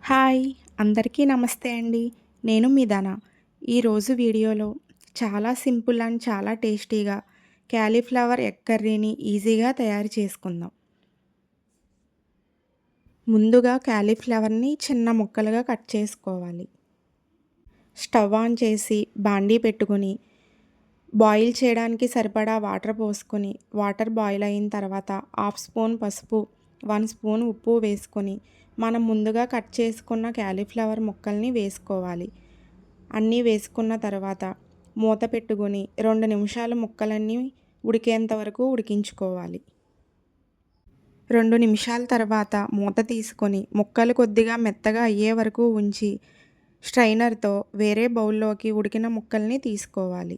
Hi! అందరికీ నమస్తే అండి. నేను మీ ధన. ఈరోజు వీడియోలో చాలా సింపుల్ అండ్ చాలా టేస్టీగా క్యాలీఫ్లవర్ ఎగ్ కర్రీని ఈజీగా తయారు చేసుకుందాం. ముందుగా క్యాలీఫ్లవర్‌ని చిన్న ముక్కలుగా కట్ చేసుకోవాలి. స్టవ్ ఆన్ చేసి బాండీ పెట్టుకొని బాయిల్ చేయడానికి సరిపడా వాటర్ పోసుకొని, వాటర్ బాయిల్ అయిన తర్వాత హాఫ్ స్పూన్ పసుపు, 1 స్పూన్ ఉప్పు వేసుకొని, మనం ముందుగా కట్ చేసుకున్న క్యాలీఫ్లవర్ ముక్కల్ని వేసుకోవాలి. అన్నీ వేసుకున్న తర్వాత మూత పెట్టుకొని 2 నిమిషాలు ముక్కలన్నీ ఉడికేంత వరకు ఉడికించుకోవాలి. 2 నిమిషాల తర్వాత మూత తీసుకొని ముక్కలు కొద్దిగా మెత్తగా అయ్యే వరకు ఉంచి స్ట్రైనర్‌తో వేరే బౌల్‌లోకి ఉడికిన ముక్కల్ని తీసుకోవాలి.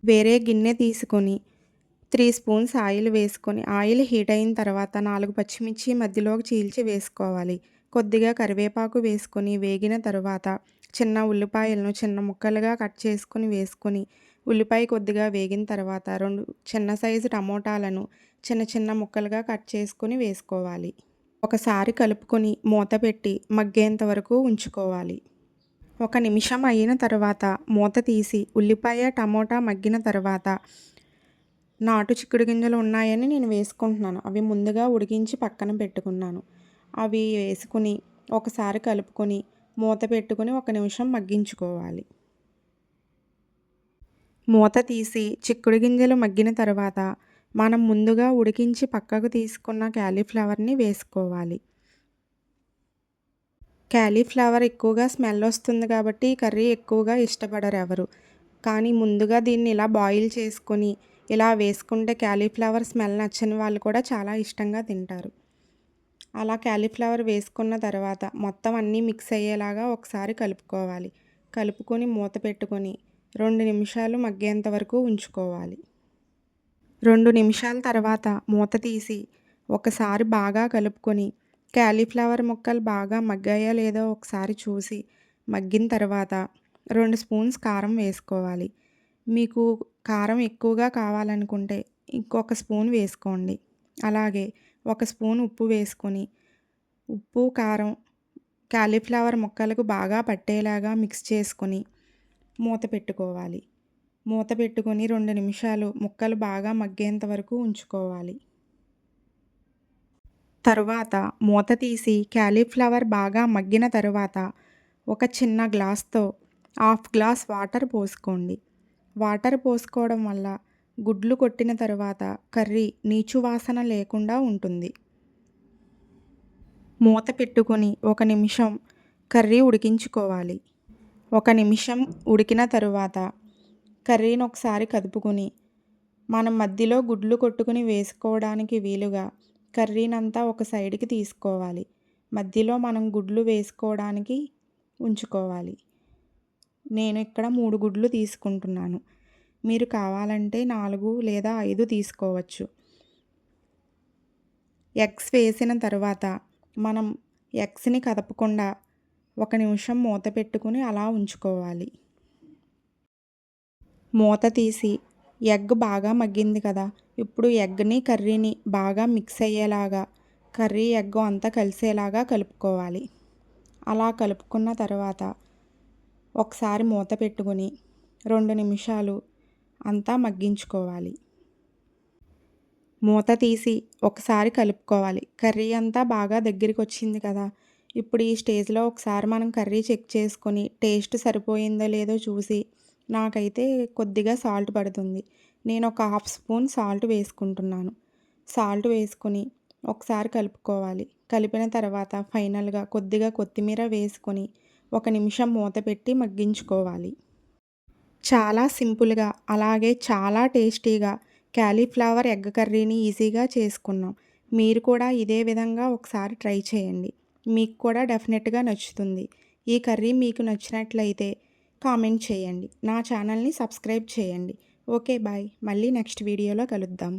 వేరే గిన్నె తీసుకొని 3 స్పూన్స్ ఆయిల్ వేసుకొని ఆయిల్ హీట్ అయిన తర్వాత 4 పచ్చిమిర్చి మధ్యలోకి చీల్చి వేసుకోవాలి. కొద్దిగా కరివేపాకు వేసుకొని వేగిన తరువాత చిన్న ఉల్లిపాయలను చిన్న ముక్కలుగా కట్ చేసుకొని వేసుకొని ఉల్లిపాయ కొద్దిగా వేగిన తర్వాత 2 చిన్న సైజు టమోటాలను చిన్న చిన్న ముక్కలుగా కట్ చేసుకొని వేసుకోవాలి. ఒకసారి కలుపుకొని మూత పెట్టి మగ్గేంత వరకు ఉంచుకోవాలి. 1 నిమిషం అయిన తర్వాత మూత తీసి ఉల్లిపాయ, టమోటా మగ్గిన తర్వాత నాటు చిక్కుడు గింజలు ఉన్నాయని నేను వేసుకుంటున్నాను. అవి ముందుగా ఉడికించి పక్కన పెట్టుకున్నాను. అవి వేసుకొని ఒకసారి కలుపుకొని మూత పెట్టుకొని 1 నిమిషం మగ్గించుకోవాలి. మూత తీసి చిక్కుడు గింజలు మగ్గిన తర్వాత మనం ముందుగా ఉడికించి పక్కకు తీసుకున్న క్యాలీఫ్లవర్‌ని వేసుకోవాలి. క్యాలీఫ్లవర్ ఎక్కువగా స్మెల్ వస్తుంది కాబట్టి ఈ కర్రీ ఎక్కువగా ఇష్టపడరు ఎవరు. కానీ ముందుగా దీన్ని ఇలా బాయిల్ చేసుకొని ఇలా వేసుకుంటే క్యాలీఫ్లవర్ స్మెల్ నచ్చని వాళ్ళు కూడా చాలా ఇష్టంగా తింటారు. అలా క్యాలీఫ్లవర్ వేసుకున్న తర్వాత మొత్తం అన్నీ మిక్స్ అయ్యేలాగా ఒకసారి కలుపుకోవాలి. కలుపుకొని మూత పెట్టుకొని 2 నిమిషాలు మగ్గేంత వరకు ఉంచుకోవాలి. 2 నిమిషాల తర్వాత మూత తీసి ఒకసారి బాగా కలుపుకొని క్యాలీఫ్లవర్ ముక్కలు బాగా మగ్గాయో లేదో ఒకసారి చూసి మగ్గిన తర్వాత 2 స్పూన్స్ కారం వేసుకోవాలి. మీకు కారం ఎక్కువగా కావాలనుకుంటే ఇంకొక స్పూన్ వేసుకోండి. అలాగే 1 స్పూన్ ఉప్పు వేసుకొని ఉప్పు, కారం క్యాలీఫ్లవర్ ముక్కలకు బాగా పట్టేలాగా మిక్స్ చేసుకొని మూత పెట్టుకోవాలి. మూత పెట్టుకొని 2 నిమిషాలు ముక్కలు బాగా మగ్గేంత వరకు ఉంచుకోవాలి. తరువాత మూత తీసి క్యాలీఫ్లవర్ బాగా మగ్గిన తరువాత ఒక చిన్న గ్లాస్‌తో హాఫ్ గ్లాస్ వాటర్ పోసుకోండి. వాటర్ పోసుకోవడం వల్ల గుడ్లు కొట్టిన తరువాత కర్రీ నీచు వాసన లేకుండా ఉంటుంది. మూత పెట్టుకొని 1 నిమిషం కర్రీ ఉడికించుకోవాలి. 1 నిమిషం ఉడికిన తరువాత కర్రీని ఒకసారి కదుపుకొని మనం మధ్యలో గుడ్లు కొట్టుకుని వేసుకోవడానికి వీలుగా కర్రీనంతా ఒక సైడ్‌కి తీసుకోవాలి. మధ్యలో మనం గుడ్లు వేసుకోవడానికి ఉంచుకోవాలి. నేను ఇక్కడ 3 గుడ్లు తీసుకుంటున్నాను. మీరు కావాలంటే 4 లేదా 5 తీసుకోవచ్చు. ఎగ్స్ వేసిన తర్వాత మనం ఎగ్స్‌ని కదపకుండా 1 నిమిషం మూత పెట్టుకొని అలా ఉంచుకోవాలి. మూత తీసి ఎగ్ బాగా మగ్గింది కదా! ఇప్పుడు ఎగ్‌ని, కర్రీని బాగా మిక్స్ అయ్యేలాగా కర్రీ, ఎగ్ అంతా కలిసేలాగా కలుపుకోవాలి. అలా కలుపుకున్న తర్వాత ఒకసారి మూత పెట్టుకొని 2 నిమిషాలు అంతా మగ్గించుకోవాలి. మూత తీసి ఒకసారి కలుపుకోవాలి. కర్రీ అంతా బాగా దగ్గరికి వచ్చింది కదా! ఇప్పుడు ఈ స్టేజ్‌లో ఒకసారి మనం కర్రీ చెక్ చేసుకొని టేస్ట్ సరిపోయిందో లేదో చూసి నాకైతే కొద్దిగా సాల్ట్ పడుతుంది. నేను ఒక హాఫ్ స్పూన్ సాల్ట్ వేసుకుంటున్నాను. సాల్ట్ వేసుకొని ఒకసారి కలుపుకోవాలి. కలిపిన తర్వాత ఫైనల్‌గా కొద్దిగా కొత్తిమీర వేసుకొని 1 నిమిషం మూత పెట్టి మగ్గించుకోవాలి. చాలా సింపుల్‌గా అలాగే చాలా టేస్టీగా క్యాలీఫ్లవర్ ఎగ్ కర్రీని ఈజీగా చేసుకున్నాం. మీరు కూడా ఇదే విధంగా ఒకసారి ట్రై చేయండి. మీకు కూడా డెఫినెట్‌గా నచ్చుతుంది. ఈ కర్రీ మీకు నచ్చినట్లయితే కామెంట్ చేయండి. నా ఛానల్‌ని సబ్స్క్రైబ్ చేయండి. Okay bye. మళ్ళీ నెక్స్ట్ వీడియోలో కలుద్దాం.